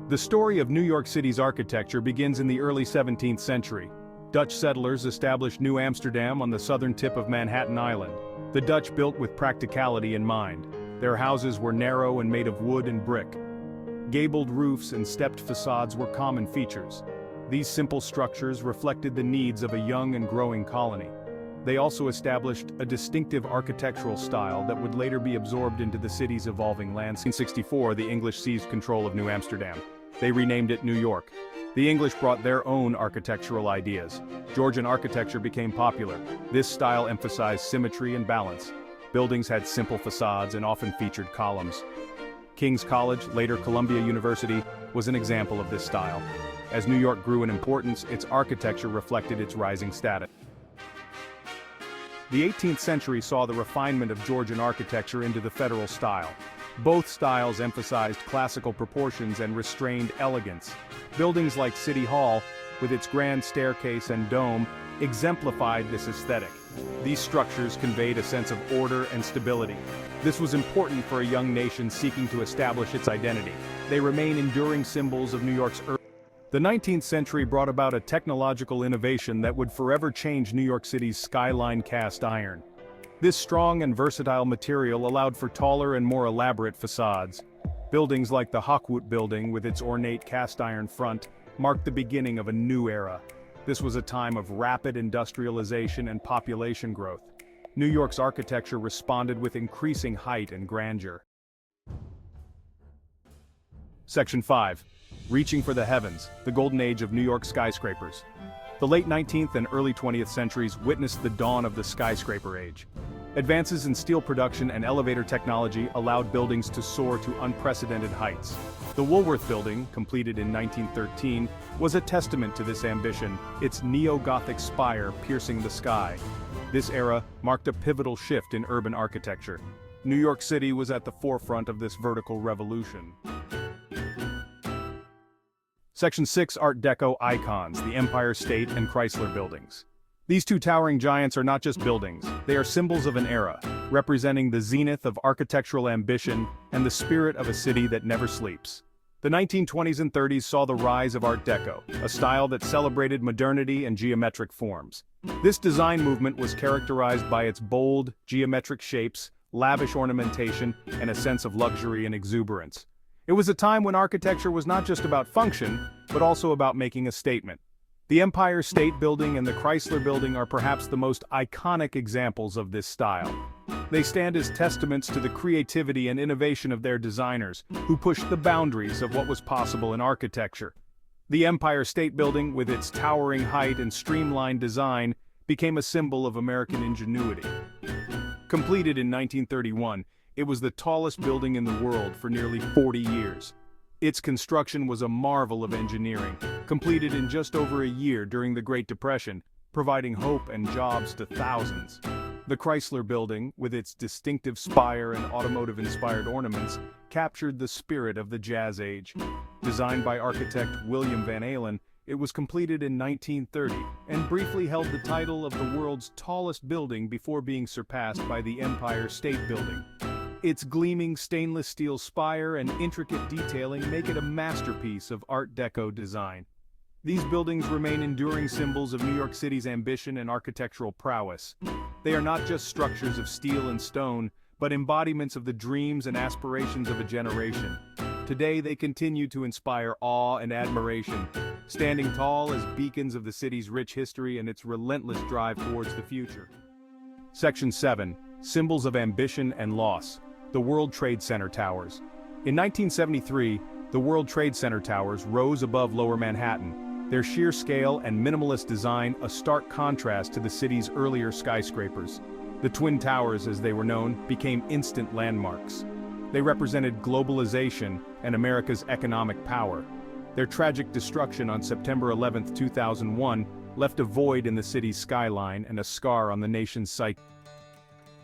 The story of New York City's architecture begins in the early 17th century. Dutch settlers established New Amsterdam on the southern tip of Manhattan Island. The Dutch built with practicality in mind. Their houses were narrow and made of wood and brick. Gabled roofs and stepped facades were common features. These simple structures reflected the needs of a young and growing colony. They also established a distinctive architectural style that would later be absorbed into the city's evolving landscape. In 1664, the English seized control of New Amsterdam. They renamed it New York. The English brought their own architectural ideas. Georgian architecture became popular. This style emphasized symmetry and balance. Buildings had simple facades and often featured columns. King's College, later Columbia University, was an example of this style. As New York grew in importance, its architecture reflected its rising status. The 18th century saw the refinement of Georgian architecture into the federal style. Both styles emphasized classical proportions and restrained elegance. Buildings like City Hall, with its grand staircase and dome, exemplified this aesthetic. These structures conveyed a sense of order and stability. This was important for a young nation seeking to establish its identity. They remain enduring symbols of New York's early. The 19th century brought about a technological innovation that would forever change New York City's skyline cast iron. This strong and versatile material allowed for taller and more elaborate facades. Buildings like the Hawkwood Building, with its ornate cast iron front, marked the beginning of a new era. This was a time of rapid industrialization and population growth. New York's architecture responded with increasing height and grandeur. Section 5. Reaching for the heavens, the golden age of New York skyscrapers. The late 19th and early 20th centuries witnessed the dawn of the skyscraper age. Advances in steel production and elevator technology allowed buildings to soar to unprecedented heights. The Woolworth Building, completed in 1913, was a testament to this ambition, its neo-Gothic spire piercing the sky. This era marked a pivotal shift in urban architecture. New York City was at the forefront of this vertical revolution. Section 6. Art Deco icons, the Empire State and Chrysler Buildings. These two towering giants are not just buildings, they are symbols of an era, representing the zenith of architectural ambition and the spirit of a city that never sleeps. The 1920s and 30s saw the rise of Art Deco, a style that celebrated modernity and geometric forms. This design movement was characterized by its bold, geometric shapes, lavish ornamentation, and a sense of luxury and exuberance. It was a time when architecture was not just about function, but also about making a statement. The Empire State Building and the Chrysler Building are perhaps the most iconic examples of this style. They stand as testaments to the creativity and innovation of their designers, who pushed the boundaries of what was possible in architecture. The Empire State Building, with its towering height and streamlined design, became a symbol of American ingenuity. Completed in 1931, it was the tallest building in the world for nearly 40 years. Its construction was a marvel of engineering, completed in just over a year during the Great Depression, providing hope and jobs to thousands. The Chrysler Building, with its distinctive spire and automotive-inspired ornaments, captured the spirit of the Jazz Age. Designed by architect William Van Allen, it was completed in 1930 and briefly held the title of the world's tallest building before being surpassed by the Empire State Building. Its gleaming stainless steel spire and intricate detailing make it a masterpiece of Art Deco design. These buildings remain enduring symbols of New York City's ambition and architectural prowess. They are not just structures of steel and stone, but embodiments of the dreams and aspirations of a generation. Today they continue to inspire awe and admiration, standing tall as beacons of the city's rich history and its relentless drive towards the future. Section 7. Symbols of ambition and loss. The World Trade Center Towers. In 1973, the World Trade Center Towers rose above Lower Manhattan, their sheer scale and minimalist design a stark contrast to the city's earlier skyscrapers. The Twin Towers, as they were known, became instant landmarks. They represented globalization and America's economic power. Their tragic destruction on September 11, 2001, left a void in the city's skyline and a scar on the nation's psyche.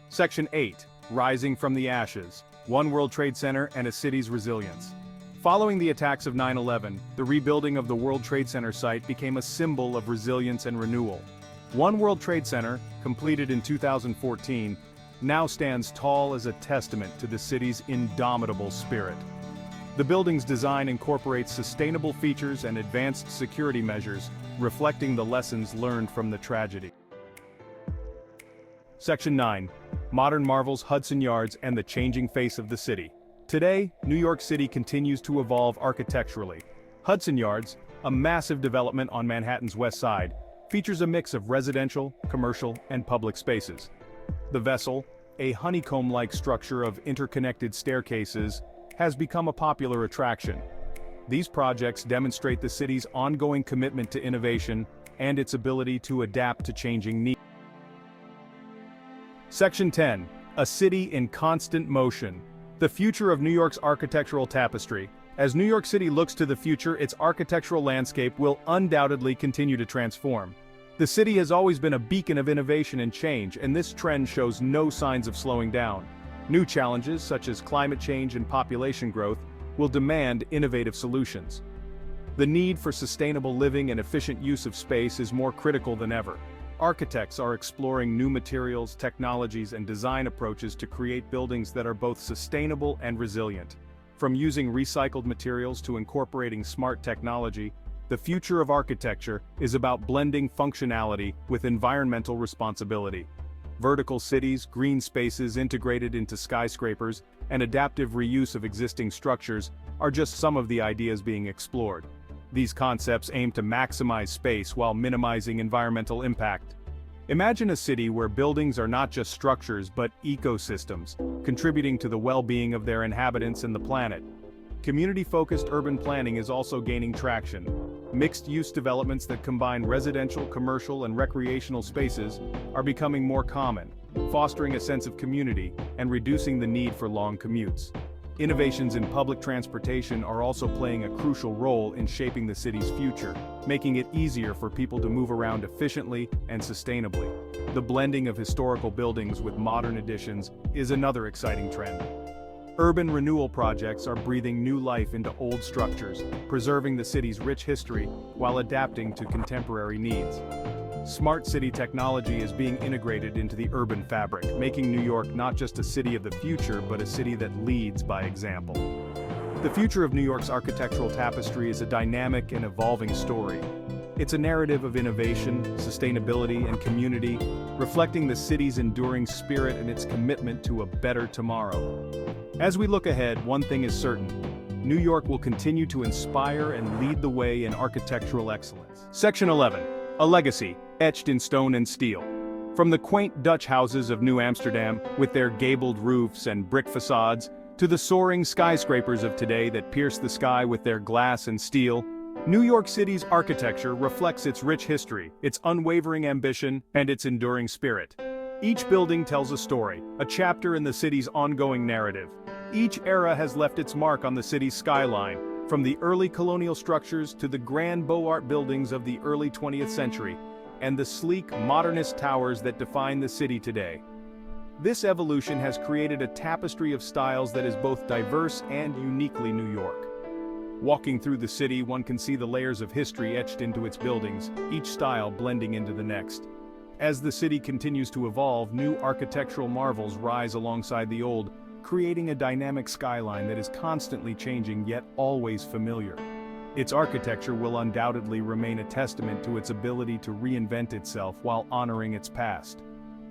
Section 8. Rising from the Ashes. One World Trade Center and a city's resilience. Following the attacks of 9/11, the rebuilding of the World Trade Center site became a symbol of resilience and renewal. One World Trade Center, completed in 2014, now stands tall as a testament to the city's indomitable spirit. The building's design incorporates sustainable features and advanced security measures, reflecting the lessons learned from the tragedy. Section 9. Modern marvels, Hudson Yards, and the changing face of the city. Today, New York City continues to evolve architecturally. Hudson Yards, a massive development on Manhattan's west side, features a mix of residential, commercial, and public spaces. The Vessel, a honeycomb-like structure of interconnected staircases, has become a popular attraction. These projects demonstrate the city's ongoing commitment to innovation and its ability to adapt to changing needs. Section 10. A city in constant motion. The future of New York's architectural tapestry. As New York City looks to the future, its architectural landscape will undoubtedly continue to transform. The city has always been a beacon of innovation and change, and this trend shows no signs of slowing down. New challenges, such as climate change and population growth, will demand innovative solutions. The need for sustainable living and efficient use of space is more critical than ever. Architects are exploring new materials, technologies, and design approaches to create buildings that are both sustainable and resilient. From using recycled materials to incorporating smart technology, the future of architecture is about blending functionality with environmental responsibility. Vertical cities, green spaces integrated into skyscrapers, and adaptive reuse of existing structures are just some of the ideas being explored. These concepts aim to maximize space while minimizing environmental impact. Imagine a city where buildings are not just structures but ecosystems, contributing to the well-being of their inhabitants and the planet. Community-focused urban planning is also gaining traction. Mixed-use developments that combine residential, commercial, and recreational spaces are becoming more common, fostering a sense of community and reducing the need for long commutes. Innovations in public transportation are also playing a crucial role in shaping the city's future, making it easier for people to move around efficiently and sustainably. The blending of historical buildings with modern additions is another exciting trend. Urban renewal projects are breathing new life into old structures, preserving the city's rich history while adapting to contemporary needs. Smart city technology is being integrated into the urban fabric, making New York not just a city of the future but a city that leads by example. The future of New York's architectural tapestry is a dynamic and evolving story. It's a narrative of innovation, sustainability, and community, reflecting the city's enduring spirit and its commitment to a better tomorrow. As we look ahead, one thing is certain: New York will continue to inspire and lead the way in architectural excellence. Section 11. A legacy, etched in stone and steel. From the quaint Dutch houses of New Amsterdam, with their gabled roofs and brick facades, to the soaring skyscrapers of today that pierce the sky with their glass and steel, New York City's architecture reflects its rich history, its unwavering ambition, and its enduring spirit. Each building tells a story, a chapter in the city's ongoing narrative. Each era has left its mark on the city's skyline, from the early colonial structures to the grand Beaux Arts buildings of the early 20th century, and the sleek, modernist towers that define the city today. This evolution has created a tapestry of styles that is both diverse and uniquely New York. Walking through the city, one can see the layers of history etched into its buildings, each style blending into the next. As the city continues to evolve, new architectural marvels rise alongside the old, creating a dynamic skyline that is constantly changing yet always familiar. Its architecture will undoubtedly remain a testament to its ability to reinvent itself while honoring its past.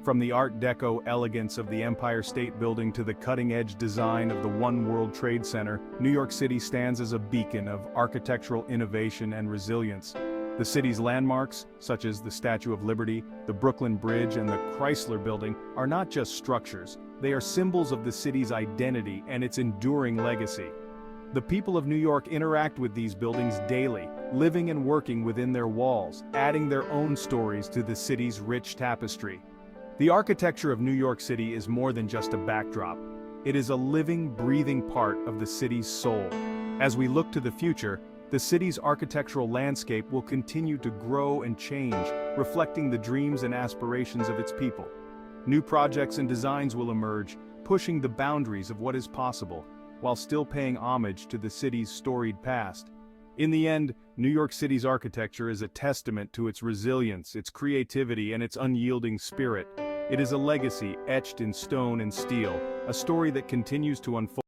From the Art Deco elegance of the Empire State Building to the cutting-edge design of the One World Trade Center, New York City stands as a beacon of architectural innovation and resilience. The city's landmarks, such as the Statue of Liberty, the Brooklyn Bridge, and the Chrysler Building, are not just structures. They are symbols of the city's identity and its enduring legacy. The people of New York interact with these buildings daily, living and working within their walls, adding their own stories to the city's rich tapestry. The architecture of New York City is more than just a backdrop. It is a living, breathing part of the city's soul. As we look to the future, the city's architectural landscape will continue to grow and change, reflecting the dreams and aspirations of its people. New projects and designs will emerge, pushing the boundaries of what is possible, while still paying homage to the city's storied past. In the end, New York City's architecture is a testament to its resilience, its creativity, and its unyielding spirit. It is a legacy etched in stone and steel, a story that continues to unfold